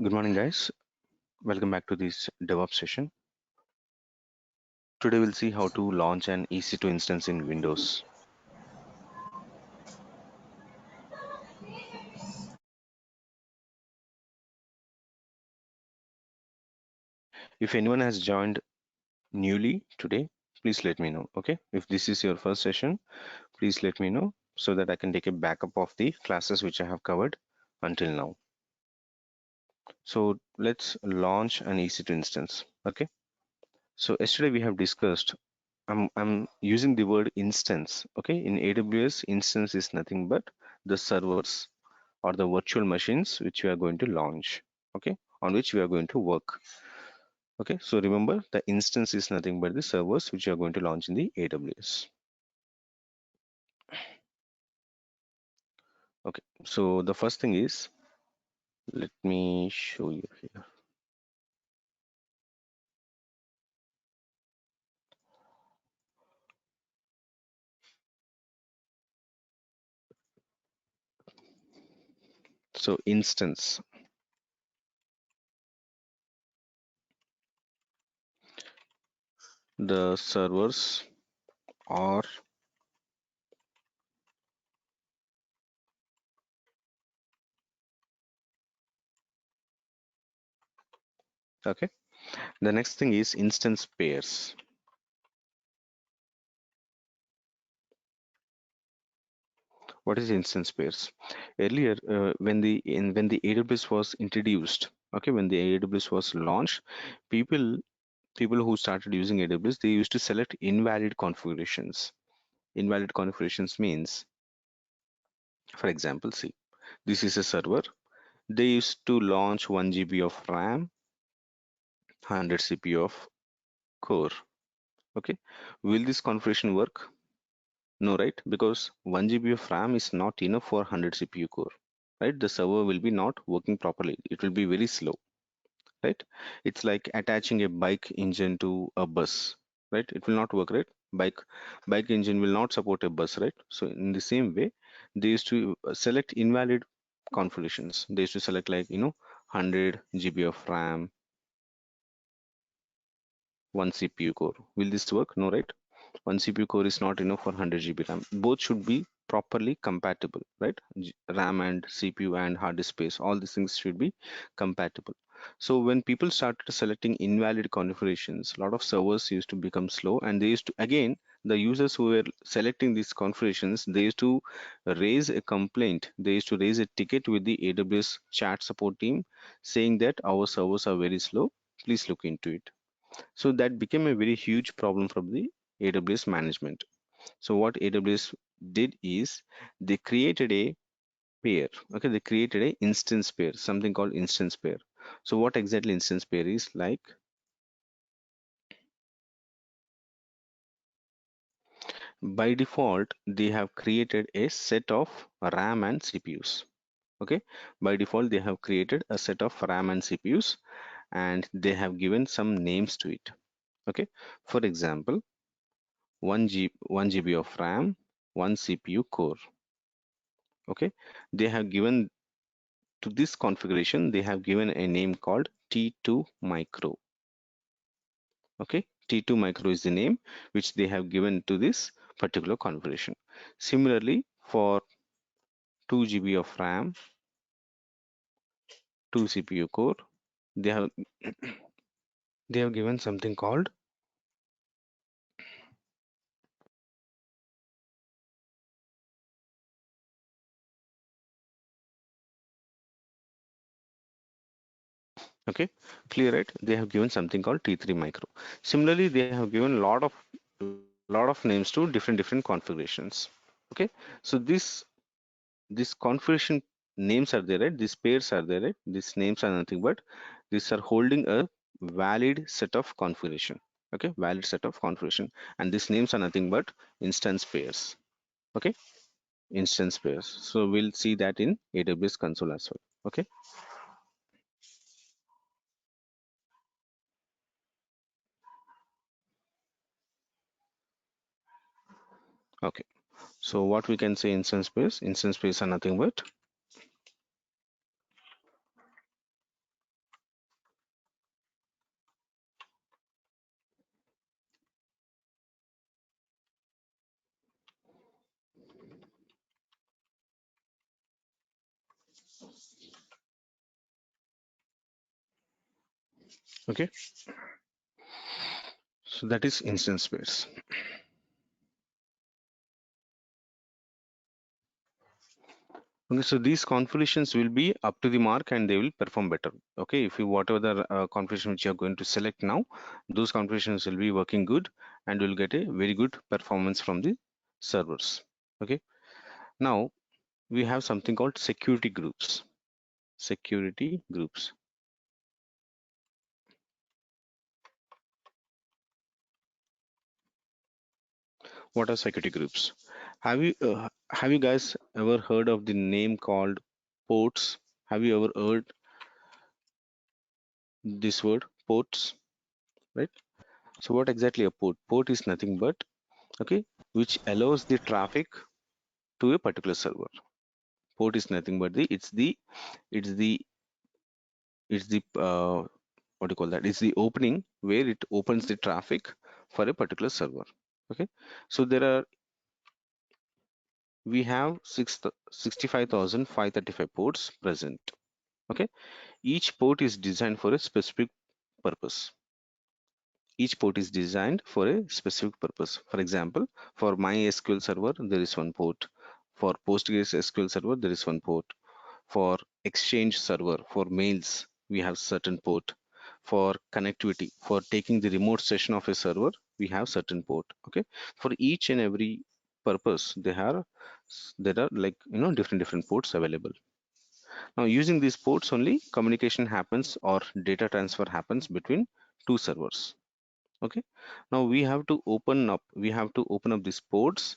Good morning, guys. Welcome back to this DevOps session. Today we'll see how to launch an EC2 instance in Windows. If anyone has joined newly today, please let me know, okay? If this is your first session, please let me know so that I can take a backup of the classes which I have covered until now. So let's launch an EC2 instance, okay? So yesterday we have discussed, I'm using the word instance, okay? In AWS, instance is nothing but the servers or the virtual machines which we are going to launch, okay, on which we are going to work. Okay, so remember the instance is nothing but the servers which you are going to launch in the AWS. Okay, so the first thing is, let me show you here. So instance, the servers are okay. The next thing is instance pairs. What is instance pairs? Earlier, when the AWS was introduced, okay, when the AWS was launched, people who started using AWS, they used to select invalid configurations. Invalid configurations means, for example, see, this is a server. They used to launch 1 GB of RAM, 100 CPU of core. Okay, will this configuration work? No, right? Because 1 GB of RAM is not enough for 100 CPU core, right? The server will be not working properly. It will be very slow, right? It's like attaching a bike engine to a bus, right? It will not work, right? Bike engine will not support a bus, right? So in the same way, they used to select invalid configurations. They used to select, like, 100 GB of RAM, 1 CPU core. Will this work? No, right? 1 CPU core is not enough for 100 GB RAM. Both should be properly compatible, right? RAM and CPU and hard disk space, all these things should be compatible. So when people started selecting invalid configurations, a lot of servers used to become slow, and they used to, again, the users who were selecting these configurations, they used to raise a complaint. They used to raise a ticket with the AWS chat support team saying that our servers are very slow. Please look into it. So that became a very huge problem from the AWS management. So what AWS did is they created a pair. Okay, they created a instance pair, something called instance pair. So what exactly instance pair is like? By default, they have created a set of RAM and CPUs. Okay, by default, they have created a set of RAM and CPUs, and they have given some names to it. Okay, for example, 1 GB of RAM, 1 CPU core. Okay, they have given to this configuration, they have given a name called T2 micro. Okay, T2 micro is the name which they have given to this particular configuration. Similarly, for 2 GB of RAM, 2 CPU core, they have they have given something called, okay, clear, right? They have given something called T3 micro. Similarly, they have given a lot of names to different configurations. Okay, so this configuration names are there, right? These pairs are there, right? These names are nothing but these are holding a valid set of configuration. Okay, valid set of configuration, and these names are nothing but instance pairs. Okay, instance pairs. So we'll see that in AWS console as well. Okay. Okay, so what we can say, instance pairs are nothing but Okay, so that is instance pairs. Okay, so these configurations will be up to the mark and they will perform better. Okay, if you whatever the configuration which you are going to select now, those configurations will be working good and will get a very good performance from the servers. Okay, now we have something called security groups. Security groups. What are security groups? Have you guys ever heard of the name called ports? Have you ever heard this word ports, right? So what exactly a port? Port is nothing but, okay, which allows the traffic to a particular server. Port is nothing but it's the it's the what do you call that? It's the opening where it opens the traffic for a particular server. Okay, so we have 65,535 ports present. Okay, each port is designed for a specific purpose. Each port is designed for a specific purpose. For example, for MySQL server, there is one port. For PostgreSQL server, there is one port. For Exchange server, for mails, we have certain port. For connectivity, for taking the remote session of a server, we have certain port. Okay, for each and every purpose, there are like different ports available. Now, using these ports only, communication happens or data transfer happens between two servers. Okay, now we have to open up these ports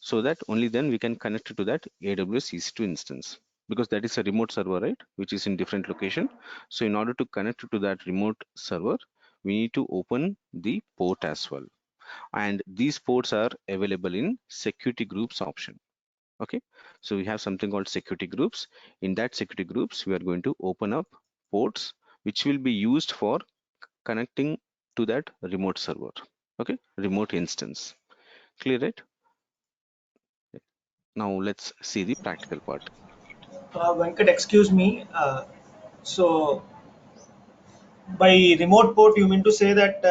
so that only then we can connect it to that AWS EC2 instance, because that is a remote server, right, which is in different location. So in order to connect it to that remote server, we need to open the port as well, and these ports are available in security groups option. Okay, so we have something called security groups. In that security groups, we are going to open up ports which will be used for connecting to that remote server. Okay, remote instance. Clear, right? Now let's see the practical part. Venkat, excuse me. So by remote port, you mean to say that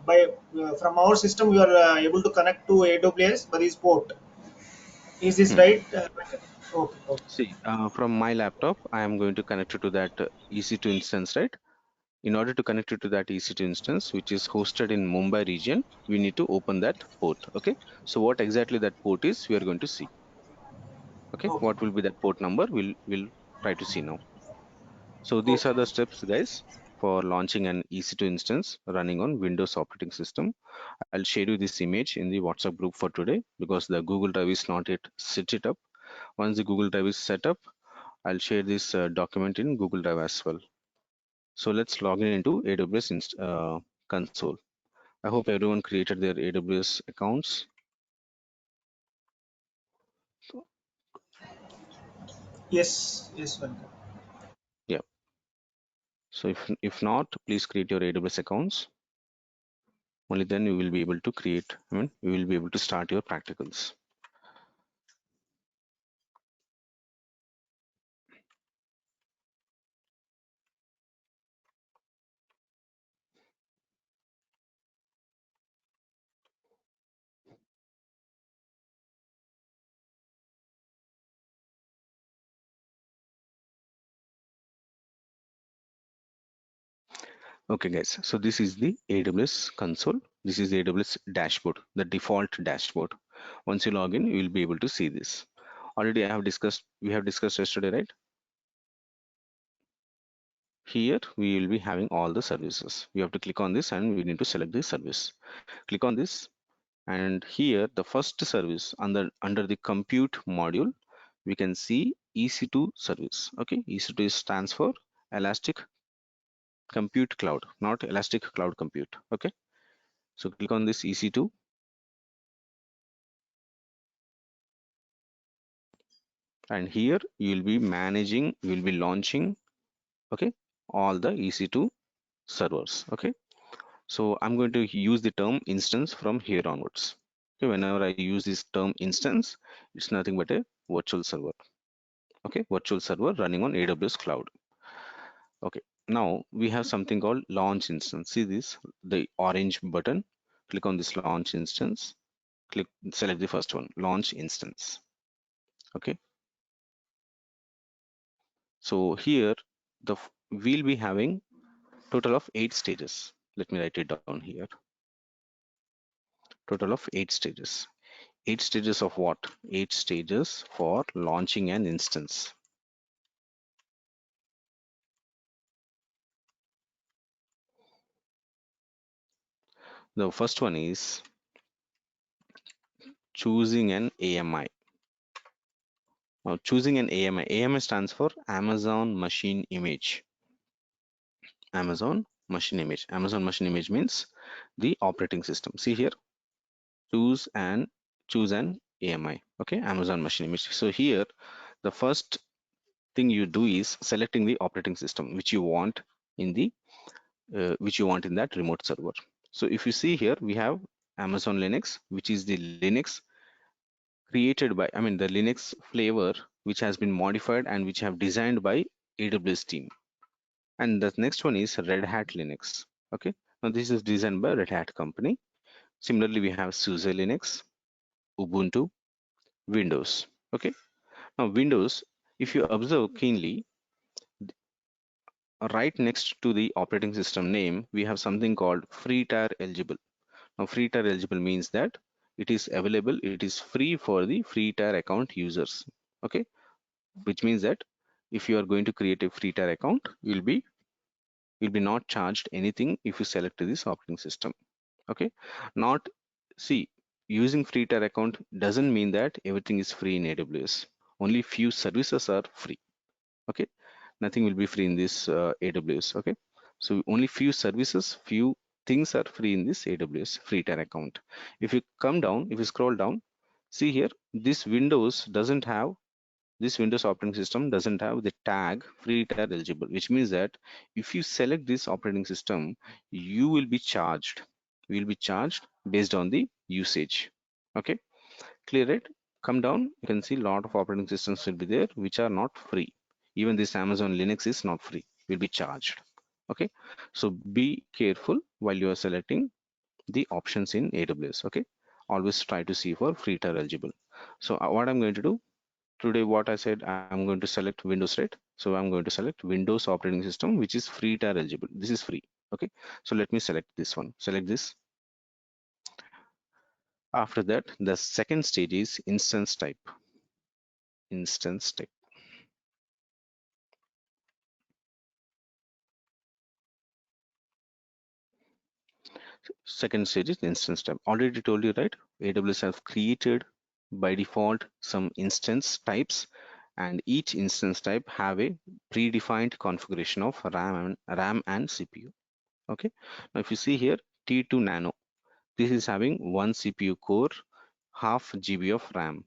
by from our system we are able to connect to AWS by this port. Is this Hmm. right, Venkat? Okay, okay, See, from my laptop, I am going to connect it to that EC2 instance, right? In order to connect it to that EC2 instance, which is hosted in Mumbai region, we need to open that port. Okay, so what exactly that port is, we are going to see. Okay, okay. what will be that port number? We'll try to see now. So these are Okay. the steps, guys, for launching an EC2 instance running on Windows operating system. I'll share you this image in the WhatsApp group for today because the Google Drive is not yet set it up. Once the Google Drive is set up, I'll share this document in Google Drive as well. So let's log in into AWS console. I hope everyone created their AWS accounts. Yes, yes, Venkat. Yeah. So if not, please create your AWS accounts. Only then you will be able to create. You will be able to start your practicals. Okay, guys. So this is the AWS console. This is the AWS dashboard, the default dashboard. Once you log in, you will be able to see this. Already we have discussed yesterday, right? Here we will be having all the services. We have to click on this and we need to select this service. Click on this, and here the first service under the compute module, we can see EC2 service. Okay, EC2 stands for Elastic Compute Cloud, not Elastic Cloud Compute. Okay, so click on this EC2, and here you will be managing, you will be launching, okay, all the EC2 servers. Okay, so I'm going to use the term instance from here onwards. Okay, whenever I use this term instance, it's nothing but a virtual server. Okay, virtual server running on AWS cloud. Okay, Now we have something called launch instance. See this, the orange button. Click on this launch instance. Click, select the first one, launch instance. Okay. So here we'll be having total of 8 stages. Let me write it down here. Total of 8 stages. 8 stages of what? 8 stages for launching an instance. The first one is choosing an AMI. Now, choosing an AMI. AMI stands for Amazon Machine Image. Amazon Machine Image. Amazon Machine Image means the operating system. See here, choose an AMI. Okay, Amazon Machine Image. So here, the first thing you do is selecting the operating system which you want in the that remote server. So if you see here, we have Amazon Linux, which is the Linux created by, I mean, the Linux flavor which has been modified and which have designed by AWS team. And the next one is Red Hat Linux. Okay, now this is designed by Red Hat company. Similarly, we have SUSE Linux, Ubuntu, Windows. Okay, now Windows, if you observe keenly, right next to the operating system name, we have something called free tier eligible. Now, free tier eligible means that it is available, it is free for the free tier account users. Okay, which means that if you are going to create a free tier account, you'll be not charged anything if you select this operating system. Okay, not, see, using free tier account doesn't mean that everything is free in AWS. Only few services are free. Okay, nothing will be free in this AWS. Okay, so only few services, few things are free in this AWS free tier account. If you come down, if you scroll down, see here, this Windows operating system doesn't have the tag free tier eligible, which means that if you select this operating system, you will be charged. You will be charged based on the usage. Okay, clear it? Come down, you can see a lot of operating systems will be there which are not free. Even this Amazon Linux is not free, will be charged. Okay, so be careful while you are selecting the options in AWS. Okay, always try to see for free tier eligible. So what I'm going to do today, what I said, I'm going to select Windows, right? So I'm going to select Windows operating system which is free tier eligible. This is free. Okay, so let me select this one, select this. After that, the second stage is instance type. Instance type. Second stage is instance type. Already told you, right? AWS have created by default some instance types, and each instance type have a predefined configuration of RAM and CPU. Okay. Now if you see here, T2 Nano, this is having one CPU core, half GB of RAM.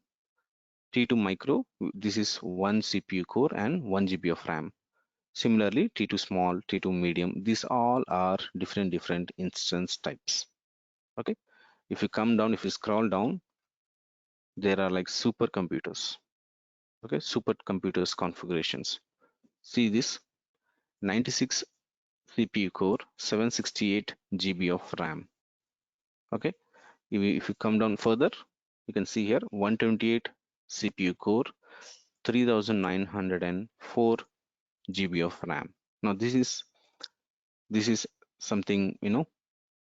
T2 Micro, this is one CPU core and 1 GB of RAM. Similarly, T2 small, T2 medium, these all are different instance types. Okay, if you come down, if you scroll down, there are like supercomputers. Okay, supercomputers configurations. See this, 96 CPU core, 768 GB of RAM. Okay, if you come down further, you can see here 128 CPU core, 3904 GB of RAM. Now this is something,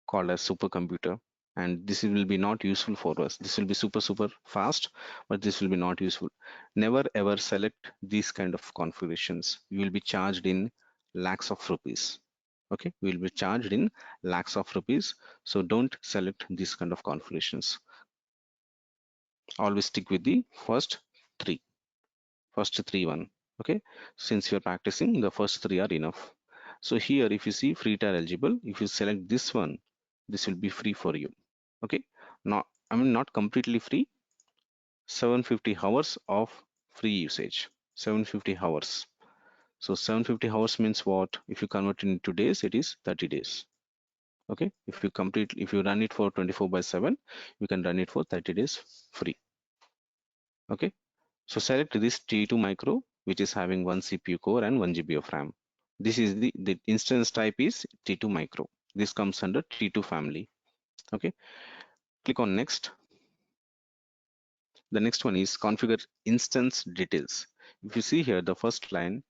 called as supercomputer, and this will be not useful for us. This will be super fast, but this will be not useful. Never ever select these kind of configurations. You will be charged in lakhs of rupees. Okay, we will be charged in lakhs of rupees, so don't select these kind of configurations. Always stick with the three first three one. Okay, since you're practicing, the first three are enough. So here, if you see free tier eligible, if you select this one, this will be free for you. Okay, not completely free. 750 hours of free usage. 750 hours. So 750 hours means what? If you convert it into days, it is 30 days. Okay, if you run it for 24/7, you can run it for 30 days free. Okay, so select this T2 Micro, which is having one CPU core and 1 GB of RAM. This is the instance type is T2 micro. This comes under T2 family. Okay, click on next. The next one is configure instance details. If you see here, the first line,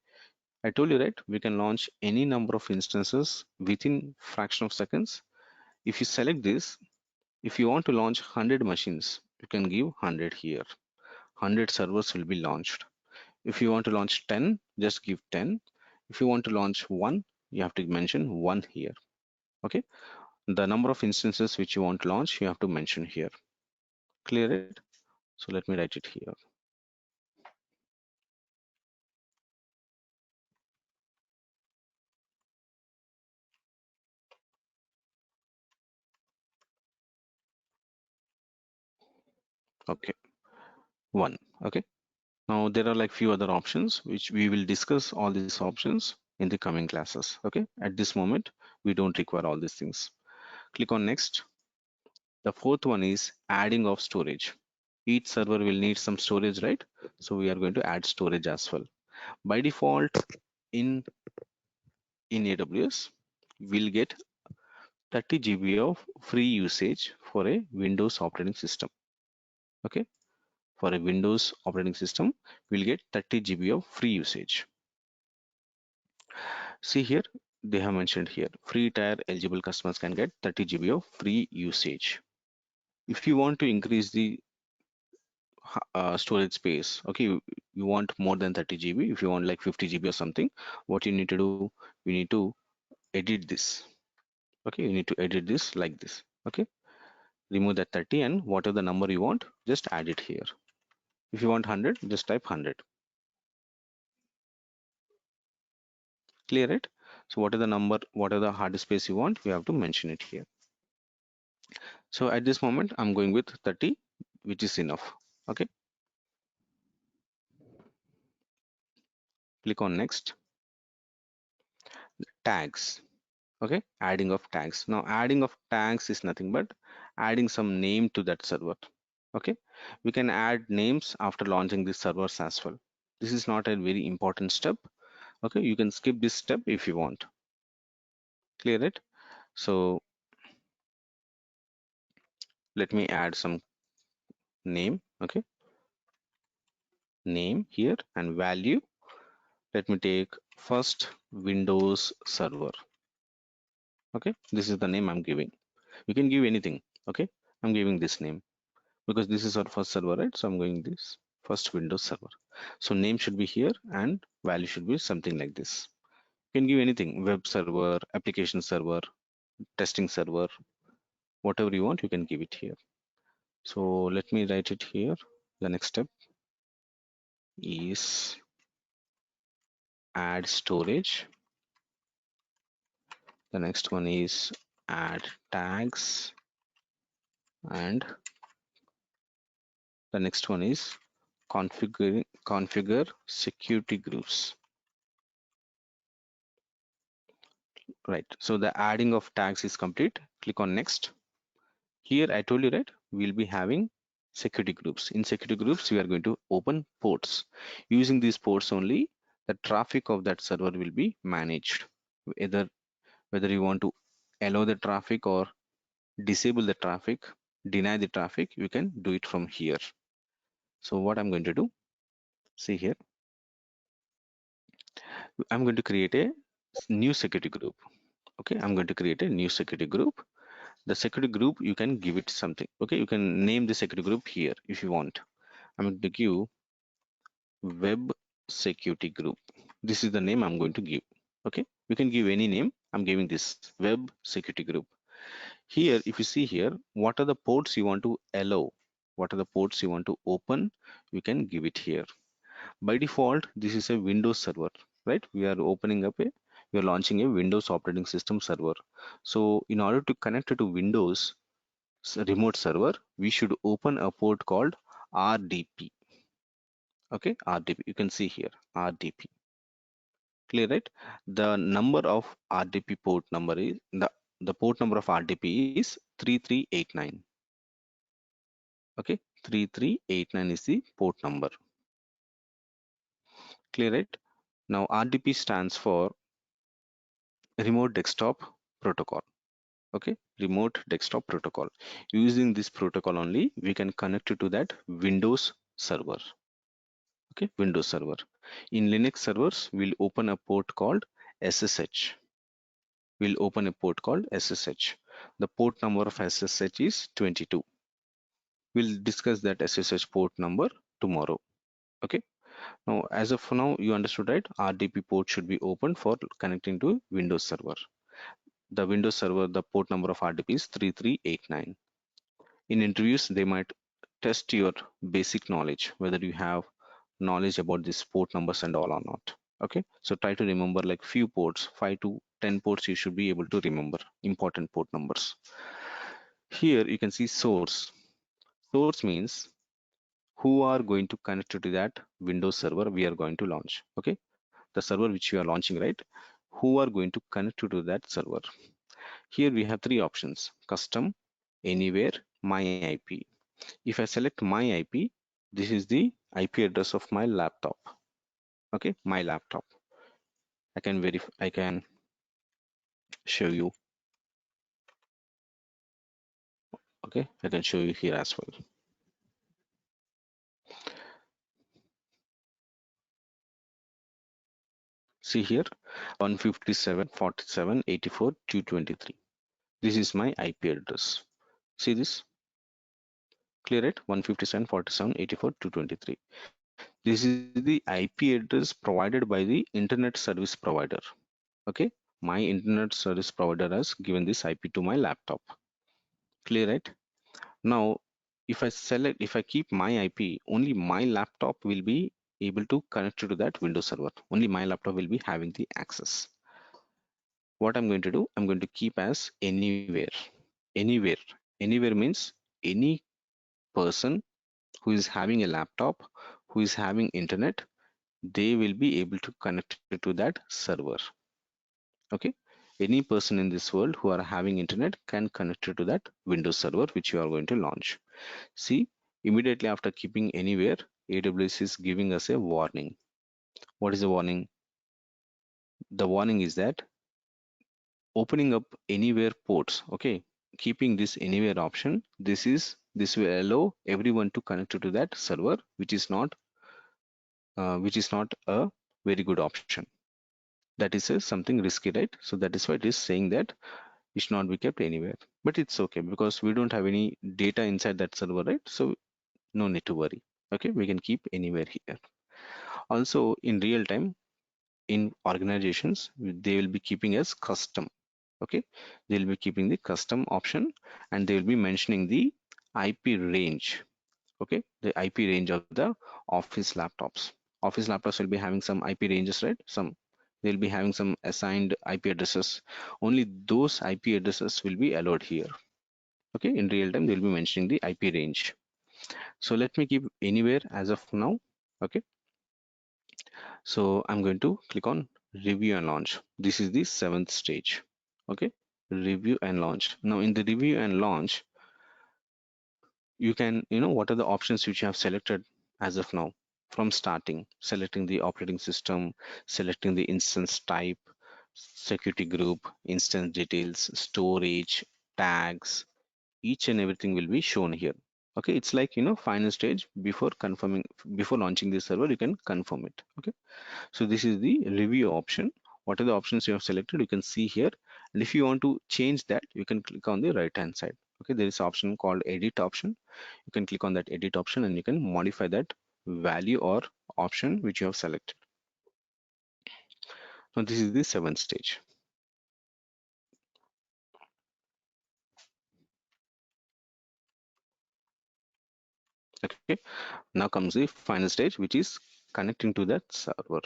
I told you, right, we can launch any number of instances within fraction of seconds. If you select this, if you want to launch 100 machines, you can give 100 here. 100 servers will be launched. If you want to launch 10, just give 10. If you want to launch 1, you have to mention 1 here. Okay, the number of instances which you want to launch, you have to mention here. Clear it? So let me write it here. Okay, 1. Okay, now there are like few other options which we will discuss all these options in the coming classes. Okay, at this moment we don't require all these things. Click on next. The fourth one is adding of storage. Each server will need some storage, right? So we are going to add storage as well. By default, in AWS, we'll get 30 GB of free usage for a Windows operating system. Okay, for a Windows operating system, we'll get 30 GB of free usage. See here, they have mentioned here, free tier eligible customers can get 30 GB of free usage. If you want to increase the storage space, okay, you want more than 30 GB, if you want like 50 GB or something, what you need to do, you need to edit this. Okay, you need to edit this like this. Okay, remove that 30 and whatever the number you want, just add it here. If you want 100, just type 100. Clear it? So what is the number, what are the hard disk space you want, you have to mention it here. So at this moment I'm going with 30, which is enough. Okay, click on next. Tags. Okay, adding of tags. Now adding of tags is nothing but adding some name to that server. Okay, we can add names after launching these servers as well. This is not a very important step. Okay, you can skip this step if you want. Clear it? So let me add some name. Okay, name here and value. Let me take first Windows server. Okay, this is the name I'm giving. You can give anything. Okay, I'm giving this name because this is our first server, right? So I'm going this first Windows server. So name should be here and value should be something like this. You can give anything, web server, application server, testing server, whatever you want, you can give it here. So let me write it here. The next step is add storage. The next one is add tags, and the next one is configure security groups. Right, so the adding of tags is complete. Click on next. Here I told you, right, we'll be having security groups. In security groups we are going to open ports. Using these ports only, the traffic of that server will be managed. Whether you want to allow the traffic or disable the traffic, deny the traffic, you can do it from here. So what I'm going to do, see here, I'm going to create a new security group. Okay, I'm going to create a new security group. The security group, you can give it something. Okay, you can name the security group here if you want. I'm going to give web security group. This is the name I'm going to give. Okay, you can give any name. I'm giving this web security group. Here, if you see here, what are the ports you want to allow, what are the ports you want to open, you can give it here. By default, this is a Windows server, right? We are opening up we are launching a Windows operating system server. So in order to connect it to Windows remote server, we should open a port called RDP. Okay, RDP, you can see here, RDP. Clear, right? The number of RDP port number is, the port number of RDP is 3389. Okay, 3389 is the port number. Clear it? Now RDP stands for remote desktop protocol. Okay, remote desktop protocol. Using this protocol only, we can connect it to that Windows server. Okay, Windows server. In Linux servers, we'll open a port called SSH. We'll open a port called SSH. The port number of SSH is 22. We'll discuss that SSH port number tomorrow. Okay. Now, as of now, you understood, right? RDP port should be open for connecting to Windows server. The Windows server, the port number of RDP is 3389. In interviews, they might test your basic knowledge, whether you have knowledge about these port numbers and all or not. Okay, so try to remember like few ports, 5 to 10 ports you should be able to remember, important port numbers. Here you can see source. Source means who are going to connect to that Windows server we are going to launch. Okay, the server which we are launching, right? Who are going to connect to that server? Here we have three options: custom, anywhere, my IP. If I select my IP, this is the IP address of my laptop. Okay, my laptop. I can verify, I can show you. Okay, I can show you here as well. See here, 157.47.84.223. This is my IP address. See this? Clear it? 157.47.84.223. This is the IP address provided by the internet service provider. Okay, my internet service provider has given this IP to my laptop. Clear it? Now, if I keep my IP, only my laptop will be able to connect to that Windows server. Only my laptop will be having the access. What I'm going to do, I'm going to keep as anywhere. Anywhere. Anywhere means any person who is having a laptop, who is having internet, they will be able to connect to that server. Okay, any person in this world who are having internet can connect to that Windows server which you are going to launch. See, immediately after keeping anywhere, AWS is giving us a warning. What is the warning? The warning is that opening up anywhere ports, okay, keeping this anywhere option, this will allow everyone to connect to that server, which is not a very good option. That is something risky, right? So that is why it is saying that it should not be kept anywhere. But it's okay because we don't have any data inside that server, right? So no need to worry. Okay, we can keep anywhere here. Also, in real time, in organizations, they will be keeping as custom. Okay, they'll be keeping the custom option and they will be mentioning the IP range. Okay, the IP range of the office laptops. Office laptops will be having some IP ranges, right? They'll be having some assigned IP addresses. Only those IP addresses will be allowed here. Okay, in real time, they'll be mentioning the IP range. So let me keep anywhere as of now. Okay, so I'm going to click on review and launch. This is the seventh stage. Okay, review and launch. Now in the review and launch, you can, what are the options which you have selected as of now from starting, selecting the operating system, selecting the instance type, security group, instance details, storage, tags, each and everything will be shown here. Okay, it's like, final stage before confirming, before launching the server, you can confirm it. Okay, so this is the review option. What are the options you have selected? You can see here. And if you want to change that, you can click on the right hand side. Okay, there is an option called edit option. You can click on that edit option and you can modify that value or option which you have selected. Now this is the seventh stage. Okay, now comes the final stage, which is connecting to that server.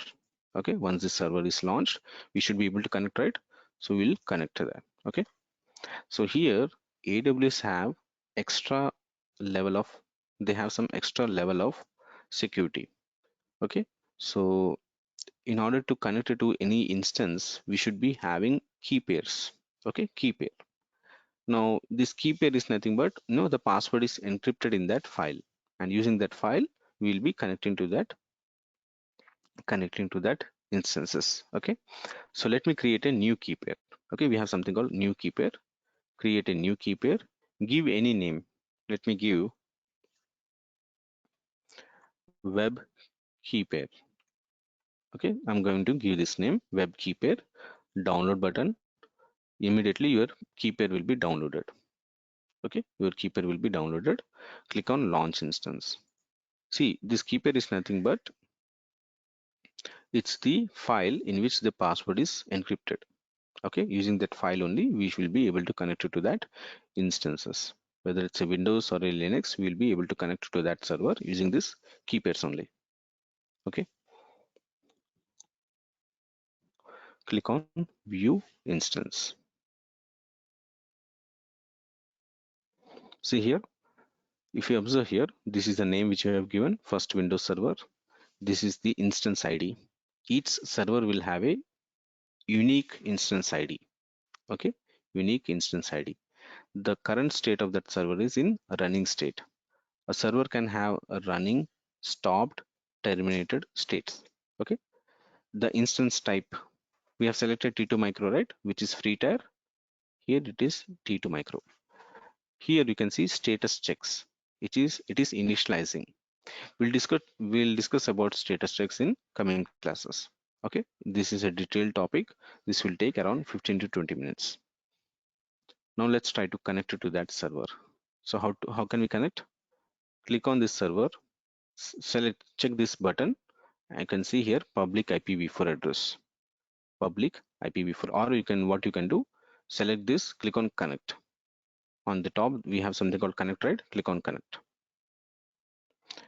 Okay, once the server is launched, we should be able to connect, right? So we'll connect to that. Okay, so here AWS have extra level of, they have some extra level of security. Okay, so in order to connect it to any instance, we should be having key pairs. Okay, key pair. Now this key pair is nothing but, the password is encrypted in that file, and using that file we'll be connecting to that instances. Okay, so let me create a new key pair. Okay, we have something called new key pair. Create a new key pair, give any name. Let me give web key pair. Okay, I'm going to give this name web key pair. Download button. Immediately your key pair will be downloaded. Okay, your key pair will be downloaded. Click on launch instance. See, this key pair is nothing but it's the file in which the password is encrypted. Okay, using that file only we will be able to connect it to that instances. Whether it's a Windows or a Linux, we will be able to connect to that server using this key pairs only. Okay, click on view instance. See here, if you observe here, this is the name which I have given, first Windows server. This is the instance ID. Each server will have a unique instance ID. Okay, unique instance ID. The current state of that server is in running state. A server can have a running, stopped, terminated states. Okay, the instance type, we have selected T2 micro, right, which is free tier. Here it is T2 micro. Here you can see status checks. It is initializing. We'll discuss about status checks in coming classes. Okay, this is a detailed topic. This will take around 15 to 20 minutes. Now let's try to connect it to that server. So how can we connect? Click on this server, select, check this button. I can see here public IPv4 address, public IPv4, or what you can do, select this, click on connect. On the top we have something called connect, right? Click on connect.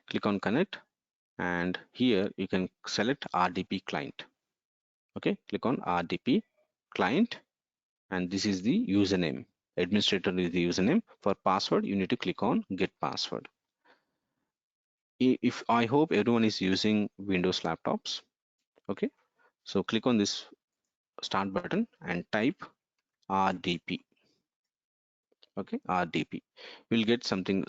Click on connect, and here you can select RDP client. Okay, click on RDP client, and this is the username. Administrator is the username. For password, you need to click on get password. If I hope everyone is using Windows laptops. Okay, so click on this start button and type RDP. Okay, RDP. You'll get something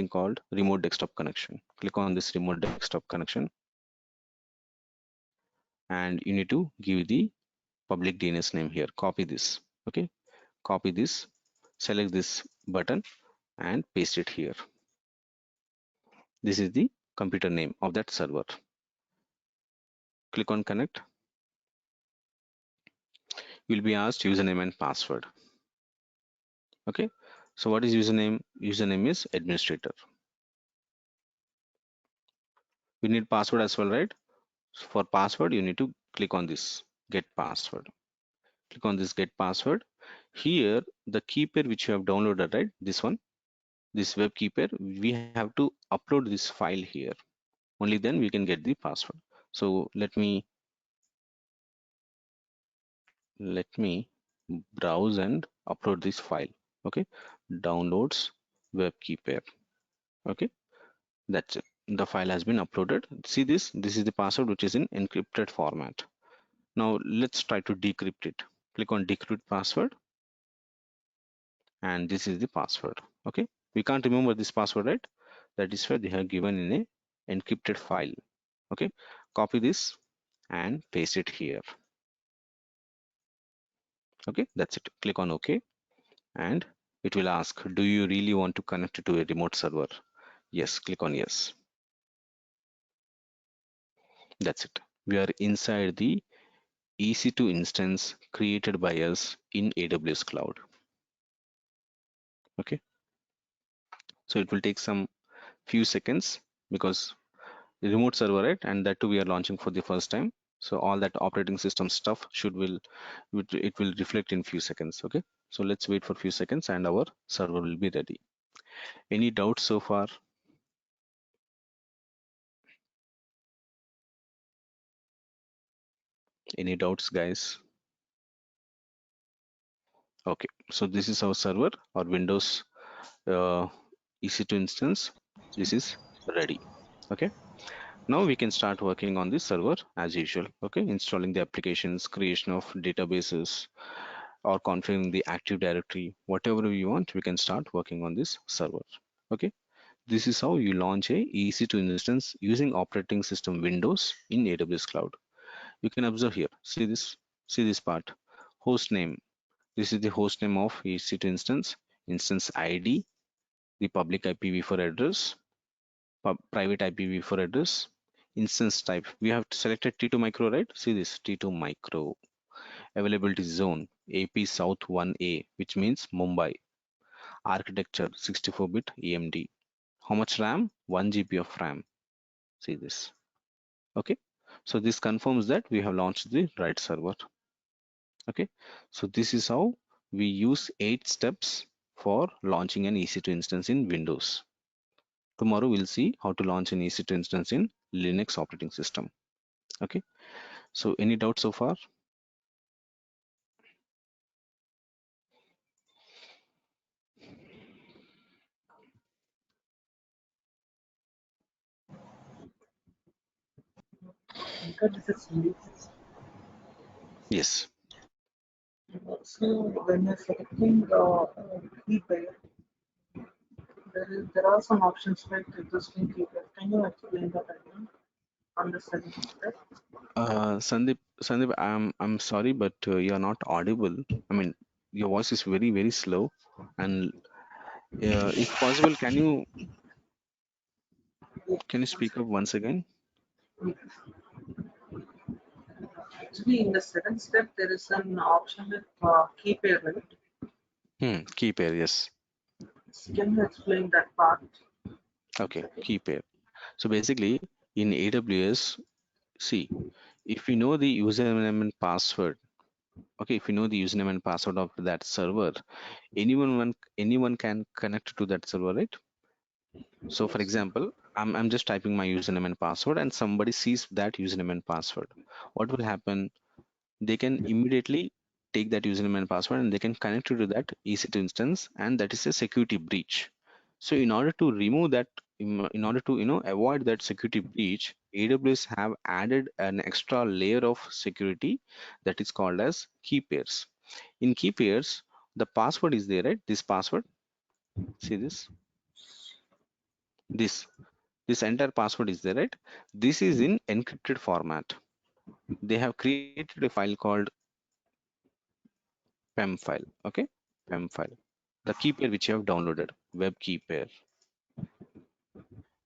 called remote desktop connection. Click on this remote desktop connection, and you need to give the public DNS name here. Copy this. Okay, copy this, select this button and paste it here. This is the computer name of that server. Click on connect. You'll be asked username and password. Okay, so what is username? Username is administrator. We need password as well, right? So for password, you need to click on this get password. Click on this get password. Here the key pair which you have downloaded, right, this one, this web key pair, we have to upload this file here. Only then we can get the password. So let me browse and upload this file. Okay, downloads web key pair. Okay, that's it. The file has been uploaded. See this is the password which is in encrypted format. Now let's try to decrypt it. Click on decrypt password, and this is the password. Okay, we can't remember this password, right? That is why they have given in a encrypted file. Okay, copy this and paste it here. Okay, that's it. Click on OK, and it will ask, do you really want to connect it to a remote server? Yes, click on yes. That's it. We are inside the EC2 instance created by us in AWS cloud. Okay, so it will take some few seconds because the remote server, right, and that too we are launching for the first time. So all that operating system stuff it will reflect in few seconds. Okay, so let's wait for few seconds and our server will be ready. Any doubts so far? Any doubts, guys? Okay, so this is our server, our Windows uh, EC2 instance. This is ready. Okay, now we can start working on this server as usual. Okay, installing the applications, creation of databases, or configuring the Active Directory, whatever we want, we can start working on this server. Okay, this is how you launch a EC2 instance using operating system Windows in AWS cloud. You can observe here. See this part. Host name. This is the host name of EC2 instance. Instance ID, the public IPv4 address, private IPv4 address, instance type. We have selected T2 micro, right? See this T2 micro. Availability zone AP South 1A, which means Mumbai. Architecture 64-bit AMD. How much RAM? 1 GB of RAM. See this. Okay. So this confirms that we have launched the right server. Okay. So this is how we use 8 steps for launching an EC2 instance in Windows. Tomorrow we'll see how to launch an EC2 instance in Linux operating system. Okay. So any doubts so far? Venkat, this is Sandeep. Yes. So when you're selecting the key pair, there are some options like existing key pair. Can you explain that again on the second step? Sandeep, I'm sorry, but you're not audible. I mean, your voice is very slow, and if possible, can you speak up once again? Actually, in the second step, there is an option with key pair, right? Key pair, yes. Can you explain that part? Okay, key pair. So basically, in AWS, see, if you know the username and password, okay, if you know the username and password of that server, anyone can connect to that server, right? So for Yes. example, I'm just typing my username and password, and somebody sees that username and password. What will happen? They can immediately take that username and password and they can connect to that EC2 instance, and that is a security breach. So in order to remove that, in order to avoid that security breach, AWS have added an extra layer of security that is called as key pairs. In key pairs, the password is there, right? This password, see this this entire password is there, right? This is in encrypted format. They have created a file called PEM file. Okay, PEM file. The key pair which you have downloaded, web key pair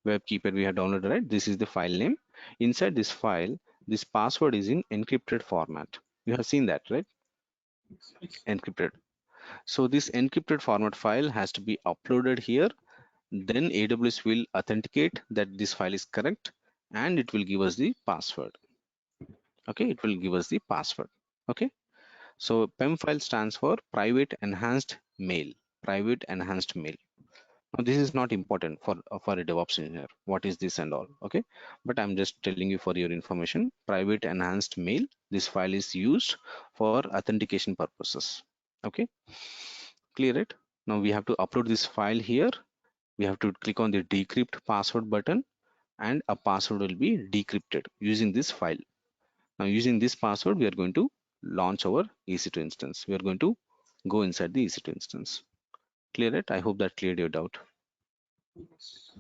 we have downloaded, right? This is the file name. Inside this file, this password is in encrypted format. You have seen that, right? Yes. Encrypted. So this encrypted format file has to be uploaded here. Then AWS will authenticate that this file is correct, and it will give us the password. Okay, it will give us the password. Okay. So PEM file stands for private enhanced mail. Private enhanced mail. Now this is not important for a DevOps engineer. What is this and all? Okay, but I'm just telling you for your information. Private enhanced mail. This file is used for authentication purposes. Okay, clear it. Now we have to upload this file here. We have to click on the decrypt password button, and a password will be decrypted using this file. Now using this password, we are going to launch our EC2 instance. We are going to go inside the EC2 instance. Clear it? I hope that cleared your doubt. Yes.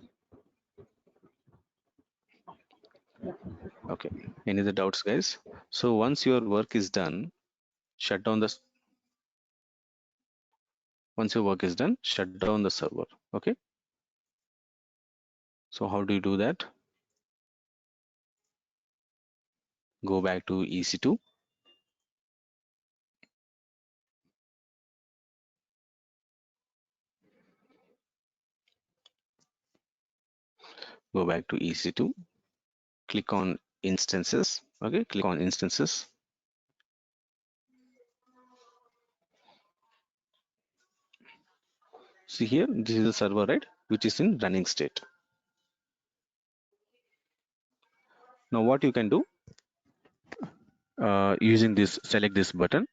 Okay. Any other doubts, guys? So once your work is done, shut down the once your work is done, shut down the server. Okay. So how do you do that? Go back to EC2. Go back to EC2. Click on instances. Okay. Click on instances. See here, this is the server, right? Which is in running state. Now what you can do, using this, select this button,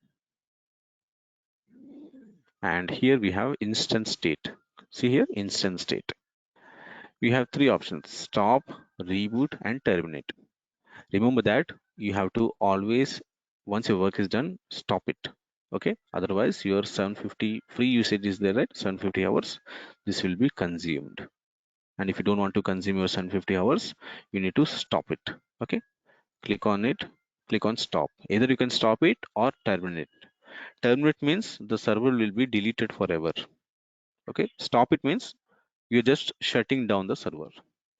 and here we have instance state. See here, instance state. We have three options: stop, reboot, and terminate. Remember that you have to always, once your work is done, stop it. Okay, otherwise your 750 free usage is there, right? 750 hours, this will be consumed. And if you don't want to consume your 750 hours, you need to stop it. Okay, click on it, click on stop. Either you can stop it or terminate. Terminate means the server will be deleted forever. Okay, stop it means you're just shutting down the server.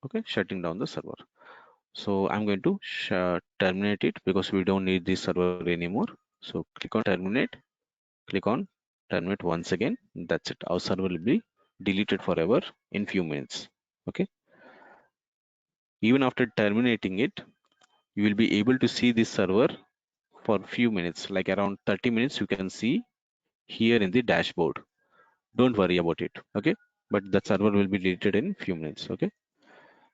Okay, shutting down the server. So I'm going to terminate it because we don't need this server anymore. So click on terminate, click on terminate once again. That's it. Our server will be deleted forever in few minutes. Okay. Even after terminating it, you will be able to see this server for few minutes, like around 30 minutes. You can see here in the dashboard. Don't worry about it. Okay. But the server will be deleted in few minutes. Okay.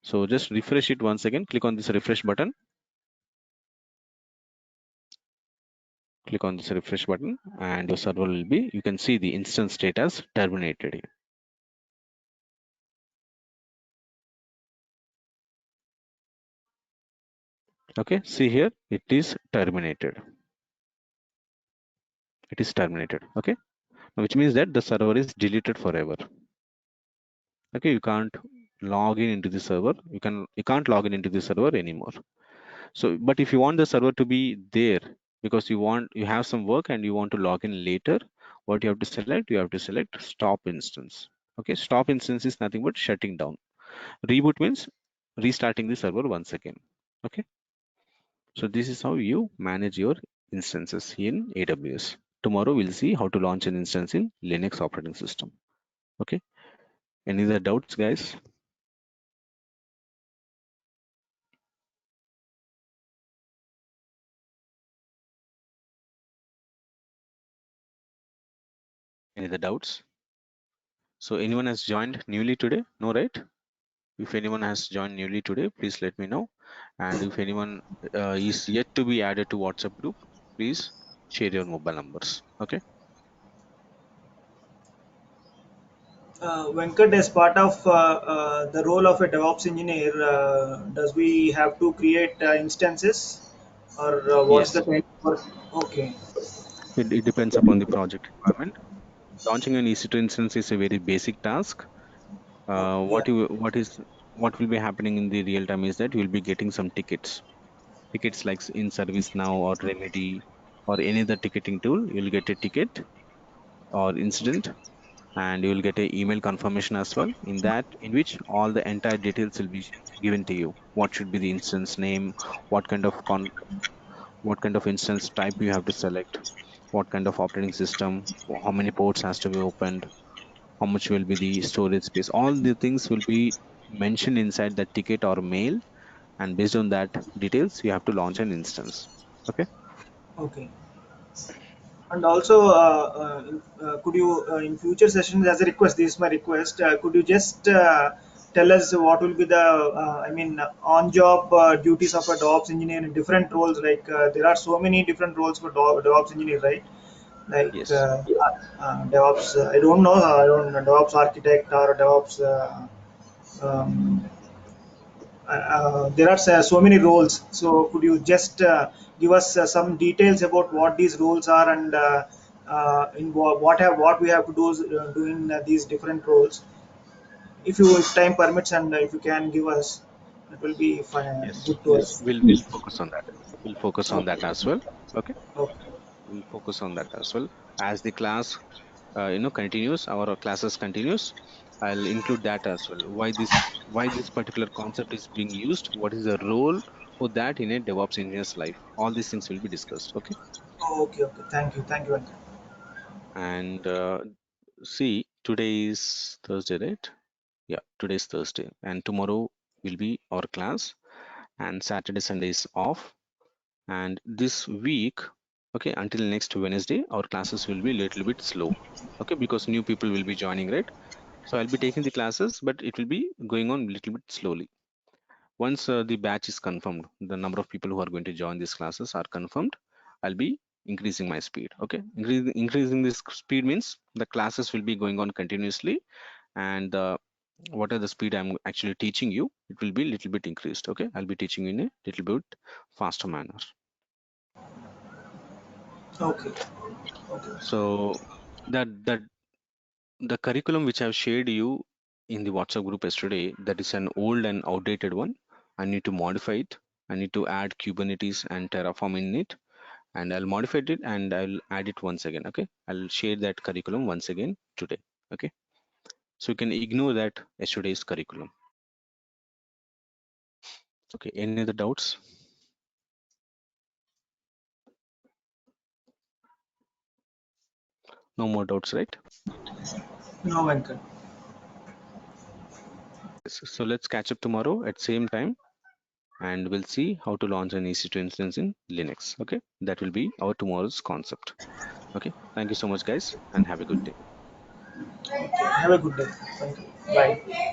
So just refresh it once again. Click on this refresh button. Click on this refresh button and your server will be, you can see the instance status terminated here. Okay, see here, it is terminated. It is terminated. Okay, which means that the server is deleted forever. Okay, you can't log in into the server. You can't log in into the server anymore. So, but if you want the server to be there because you have some work and you want to log in later, what you have to select? You have to select stop instance. Okay, stop instance is nothing but shutting down. Reboot means restarting the server once again. Okay, so this is how you manage your instances in AWS. Tomorrow we'll see how to launch an instance in Linux operating system. Okay, any other doubts, guys? Any other doubts? So anyone has joined newly today? No, right? If anyone has joined newly today, please let me know. And if anyone is yet to be added to WhatsApp group, please share your mobile numbers. Okay. Venkat, as part of the role of a DevOps engineer, does we have to create instances, or what's the Yes. kind of work? Okay, It depends upon the project requirement. Launching an EC2 instance is a very basic task. yeah, What will be happening in the real time is that you will be getting some tickets like in ServiceNow or Remedy or any other ticketing tool. You'll get a ticket or incident, and you will get a email confirmation as well. In which all the entire details will be given to you. What should be the instance name? What kind of what kind of instance type you have to select? What kind of operating system? How many ports has to be opened? How much will be the storage space? All the things will be mentioned inside the ticket or mail, and based on that details you have to launch an instance. Okay. okay. And also, could you, in future sessions, as a request, this is my request, could you just tell us what will be the, on-job duties of a DevOps engineer in different roles? Like, there are so many different roles for DevOps engineer, right? Like Yes. DevOps, I don't know, I don't know, DevOps architect or DevOps. Um, there are so many roles. So could you just give us some details about what these roles are, and what we have to do in these different roles? If time permits, and if you can give us, it will be fine, Yes. good to Yes. us. We'll focus on that. We'll focus on that Okay. as well. Okay. Okay. We'll focus on that as well as the class continues. Our classes continues. I'll include that as well. Why this particular concept is being used? What is the role for that in a DevOps engineer's life? All these things will be discussed. Okay. Okay. Okay. Thank you, Venkat. And see, today is Thursday, right? Yeah, today is Thursday, and tomorrow will be our class, and Saturday, Sunday is off. And this week, okay, until next Wednesday, our classes will be a little bit slow. Okay, because new people will be joining, right? So I'll be taking the classes, but it will be going on a little bit slowly. Once the batch is confirmed, the number of people who are going to join these classes are confirmed, I'll be increasing my speed. Okay, increasing this speed means the classes will be going on continuously, and what are the speed I'm actually teaching you, it will be a little bit increased. Okay, I'll be teaching you in a little bit faster manner. Okay. Okay. So that the curriculum which I've shared you in the WhatsApp group yesterday, that is an old and outdated one. I need to modify it. I need to add Kubernetes and Terraform in it, and I'll modify it and I'll add it once again. Okay, I'll share that curriculum once again today. Okay, so you can ignore that yesterday's curriculum. Okay, any other doubts? No more doubts, right? No, Venkat. So let's catch up tomorrow at same time, and we'll see how to launch an EC2 instance in Linux. Okay, that will be our tomorrow's concept. Okay, thank you so much, guys, and have a good day. Okay. Have a good day. Thank you. Bye.